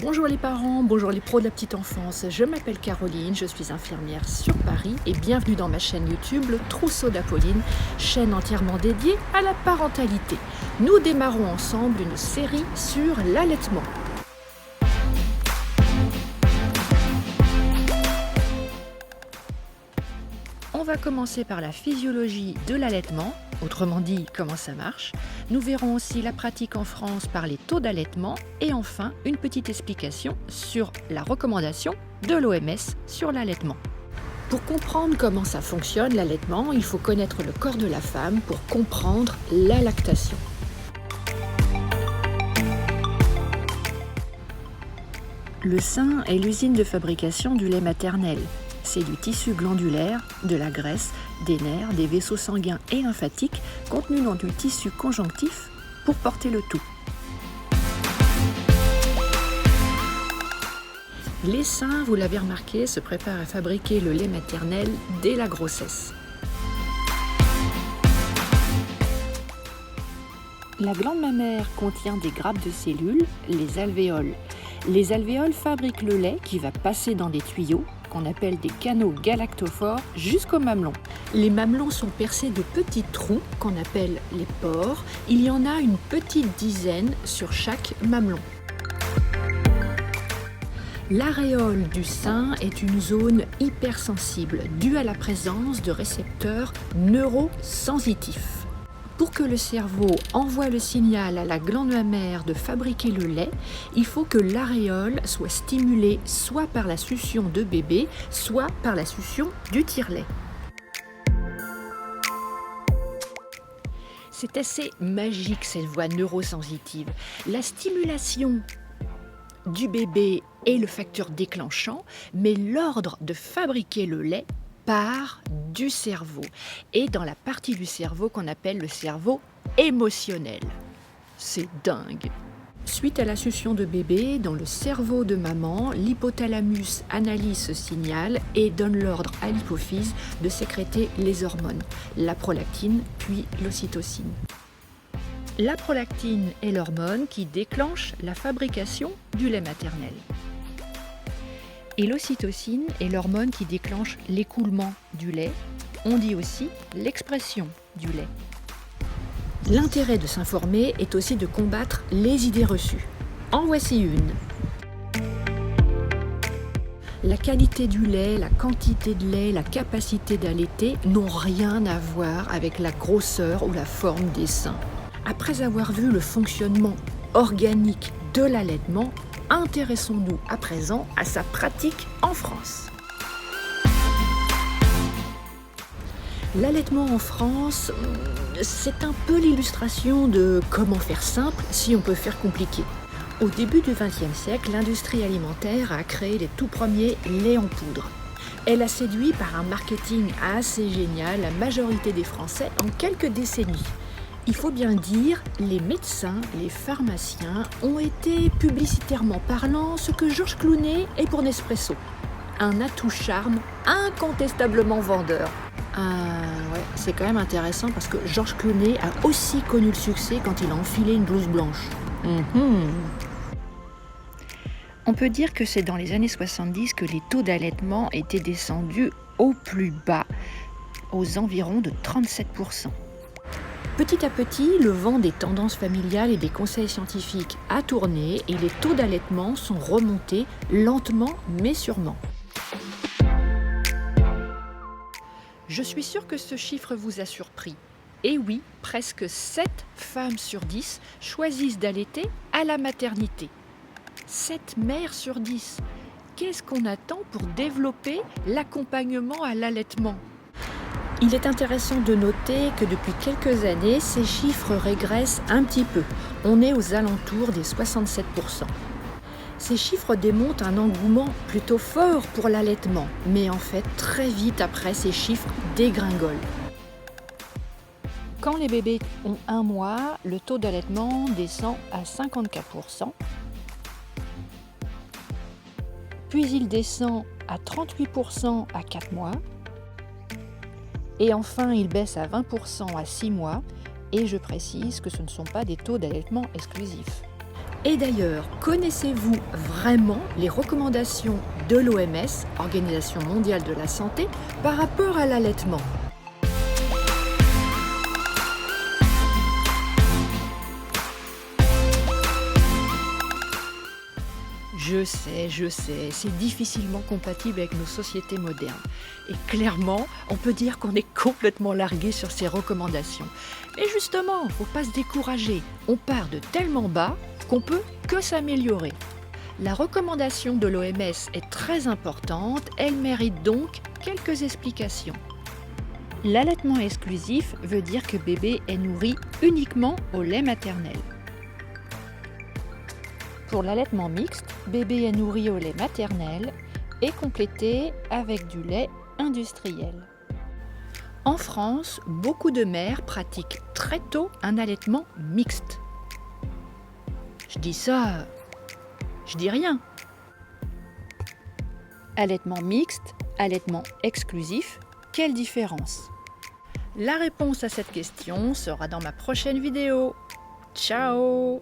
Bonjour les parents, bonjour les pros de la petite enfance, je m'appelle Caroline, je suis infirmière sur Paris et bienvenue dans ma chaîne YouTube Le Trousseau d'Apolline, chaîne entièrement dédiée à la parentalité. Nous démarrons ensemble une série sur l'allaitement. On va commencer par la physiologie de l'allaitement, autrement dit comment ça marche. Nous verrons aussi la pratique en France par les taux d'allaitement et enfin une petite explication sur la recommandation de l'OMS sur l'allaitement. Pour comprendre comment ça fonctionne l'allaitement, il faut connaître le corps de la femme pour comprendre la lactation. Le sein est l'usine de fabrication du lait maternel. C'est du tissu glandulaire, de la graisse, des nerfs, des vaisseaux sanguins et lymphatiques contenus dans du tissu conjonctif pour porter le tout. Les seins, vous l'avez remarqué, se préparent à fabriquer le lait maternel dès la grossesse. La glande mammaire contient des grappes de cellules, les alvéoles. Les alvéoles fabriquent le lait qui va passer dans des tuyaux qu'on appelle des canaux galactophores jusqu'au mamelon. Les mamelons sont percés de petits trous qu'on appelle les pores. Il y en a une petite dizaine sur chaque mamelon. L'aréole du sein est une zone hypersensible due à la présence de récepteurs neurosensitifs. Pour que le cerveau envoie le signal à la glande mammaire de fabriquer le lait, il faut que l'aréole soit stimulée soit par la succion de bébé, soit par la succion du tire-lait. C'est assez magique cette voie neurosensitive. La stimulation du bébé est le facteur déclenchant, mais l'ordre de fabriquer le lait part du cerveau et dans la partie du cerveau qu'on appelle le cerveau émotionnel. C'est dingue. Suite à la succion de bébé, dans le cerveau de maman, l'hypothalamus analyse ce signal et donne l'ordre à l'hypophyse de sécréter les hormones, la prolactine puis l'ocytocine. La prolactine est l'hormone qui déclenche la fabrication du lait maternel. Et l'ocytocine est l'hormone qui déclenche l'écoulement du lait. On dit aussi l'expression du lait. L'intérêt de s'informer est aussi de combattre les idées reçues. En voici une. La qualité du lait, la quantité de lait, la capacité d'allaiter n'ont rien à voir avec la grosseur ou la forme des seins. Après avoir vu le fonctionnement organique de l'allaitement, intéressons-nous à présent à sa pratique en France. L'allaitement en France, c'est un peu l'illustration de comment faire simple si on peut faire compliqué. Au début du XXe siècle, l'industrie alimentaire a créé les tout premiers laits en poudre. Elle a séduit par un marketing assez génial la majorité des Français en quelques décennies. Il faut bien dire, les médecins, les pharmaciens ont été publicitairement parlant ce que Georges Clooney est pour Nespresso. Un atout charme incontestablement vendeur. Ouais, c'est quand même intéressant parce que Georges Clooney a aussi connu le succès quand il a enfilé une blouse blanche. On peut dire que c'est dans les années 70 que les taux d'allaitement étaient descendus au plus bas, aux environs de 37%. Petit à petit, le vent des tendances familiales et des conseils scientifiques a tourné et les taux d'allaitement sont remontés lentement mais sûrement. Je suis sûre que ce chiffre vous a surpris. Et oui, presque 7 femmes sur 10 choisissent d'allaiter à la maternité. 7 mères sur 10. Qu'est-ce qu'on attend pour développer l'accompagnement à l'allaitement ? Il est intéressant de noter que depuis quelques années, ces chiffres régressent un petit peu. On est aux alentours des 67%. Ces chiffres démontrent un engouement plutôt fort pour l'allaitement, mais en fait, très vite après, ces chiffres dégringolent. Quand les bébés ont 1 mois, le taux d'allaitement descend à 54%. Puis il descend à 38% à 4 mois. Et enfin, il baisse à 20% à 6 mois. Et je précise que ce ne sont pas des taux d'allaitement exclusifs. Et d'ailleurs, connaissez-vous vraiment les recommandations de l'OMS, Organisation mondiale de la santé, par rapport à l'allaitement ? Je sais, c'est difficilement compatible avec nos sociétés modernes. Et clairement, on peut dire qu'on est complètement largué sur ces recommandations. Mais justement, il ne faut pas se décourager. On part de tellement bas qu'on peut que s'améliorer. La recommandation de l'OMS est très importante, elle mérite donc quelques explications. L'allaitement exclusif veut dire que bébé est nourri uniquement au lait maternel. Pour l'allaitement mixte, bébé est nourri au lait maternel et complété avec du lait industriel. En France, beaucoup de mères pratiquent très tôt un allaitement mixte. Je dis ça, je dis rien. Allaitement mixte, allaitement exclusif, quelle différence ? La réponse à cette question sera dans ma prochaine vidéo. Ciao !